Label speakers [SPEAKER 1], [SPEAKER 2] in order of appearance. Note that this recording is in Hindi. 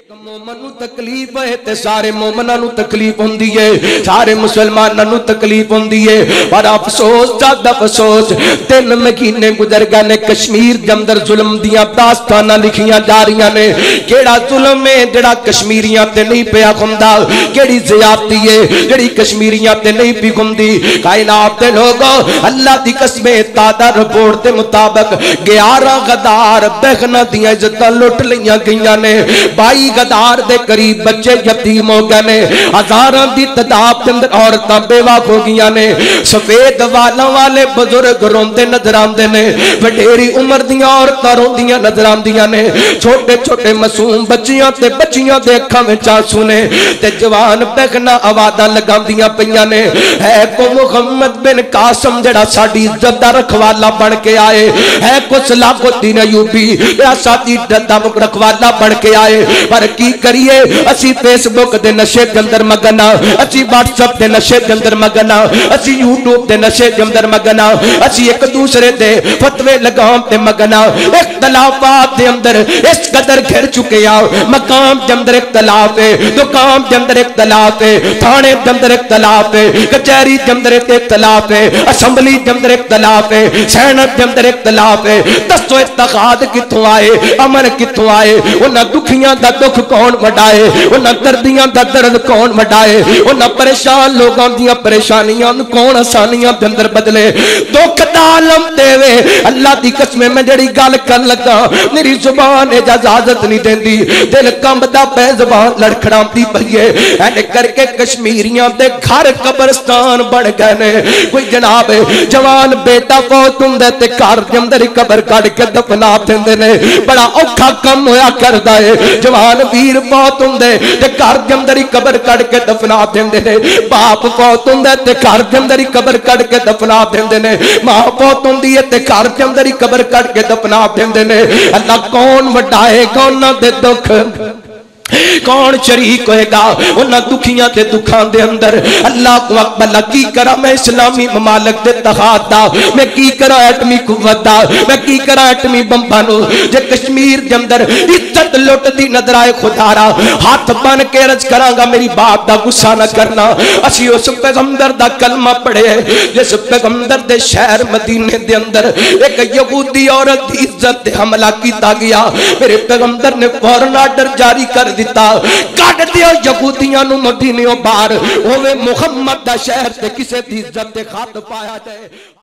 [SPEAKER 1] मोमन नूं तकलीफ है ते सारे मोमनां नूं तकलीफ होंदी है, सारे मुसलमानां नूं तकलीफ होंदी है। पर अफसोस ज्यादा अफसोस 3 महीने गुजर गए ने, कश्मीर दे अंदर जुल्म दियां दास्तानां लिखियां जा रही ने। केड़ा जुल्म है जेड़ा कश्मीरियां ते नहीं पिया हुंदा, केड़ी ज़्यादती है जेड़ी कश्मीरियां ते नहीं पी हुंदी। कायनात दे लोगो अल्लाह दी कसम, ताजा रिपोर्ट के मुताबिक 11 गदार बहना दियां इज्जतां लुट लईयां गईयां ने। 22 गदार दे करीब बच्चे यतीम हो गए ने। हजारां दी तादाद के अंदर औरतां बेवा हो गई ने। सफेद वालों वाले बुजुर्ग रोंदे नजर आते ने, वडेरी उम्र दियां औरतां रोंदियां नजर आंदियां ने। छोटे छोटे मासूम बच्चियां ते बच्चियां दे अखां विच आंसू ने ते जवान बहना आवाज़ां लगांदियां पईयां ने, है को मुहम्मद बिन कासिम जेड़ा साडी इज्जत दा रखवाला बन के आए, है को सलाहुद्दीन अयूबी जेड़ा साडी इज्जत दा रखवाला बन के आए। पर की करिए, असी फेसबुक दे नशे के अंदर मगन, असी व्हाट्सएप दे नशे के अंदर मगन, असी यूट्यूब दे नशे के अंदर मगन, असी एक दूसरे दे फतवे लगाम ते मगन। इख्तलाफात दे अंदर इस कदर घिर चुके आ, मकाम के अंदर इख्तलाफ है, दुकान के अंदर इख्तलाफ है, थाने के अंदर इख्तलाफ है, कचहरी के अंदर इख्तलाफ है, असेंबली के अंदर इख्तलाफ है, सेनेट के अंदर इख्तलाफ है। दसो इत्तेहाद कित्थों आए, अमन कित्थों आए? उन्हां दुखियां दा दुख कौन वडाए, उन्हां दर्दियां दा दर्द कौन वडाए, उन्हां परेशान लोगों दियां परेशानियां कौन आसानियां दे अंदर बदले? दुख दा आलम देवे। अल्लाह दी कसम, मैं जेड़ी गल कर लगा मेरी जुबान इजाजत नहीं देंदी, दिल कंबदा पे जुबान लड़खड़ाती पई है। ऐने करके कश्मीरियां दे घर कब्रिस्तान बन गए ने। कोई जनाब जवान बेटा फौत हुंदा ते घर दे अंदर कब्र कढ के दफना देंदे ने। बड़ा औखा कम होया करदा है। जवान वीर फौत हुंदे ते घर दे अंदर ही कब्र कढ के दफना देंदे ने। बाप फौत हुंदा ते घर दे अंदर ही कब्र कढ के दफना देंदे ने। मां फौत हुंदी है ते घर दे अंदर ही कब्र कढ के दफना देंदे ने। अल्लाह कौन वडाएगा उन्हां दे दुख, कौन शरीक होएगा उन्हां दुखियां ते दुखां दे अंदर? अल्लाह को अकबर की करा मैं इस्लामी ममालिक दे तहाद दा, मैं की करा एटमी कुव्वत दा, मैं की करा एटमी बंबां नूं। जे कश्मीर दे अंदर इज्जत लुटदी नजर आए, खुदारा हाथ बन के अर्ज करांगा मेरी बात दा गुस्सा ना करना। असी उस पैगंबर दा कलमा पढ़े जिस पैगंबर दे शहर मदीने दे अंदर एक यहूदी औरत दी इज्जत ते हमला कीता गया। मेरे पैगंबर ने फौरन आर्डर जारी कर दिता, कट दियो यहूदियां नूं मदीने बाहर, होवे मुहम्मद दा शहर ते किसे दी इज्जत ते खत पाया जाए।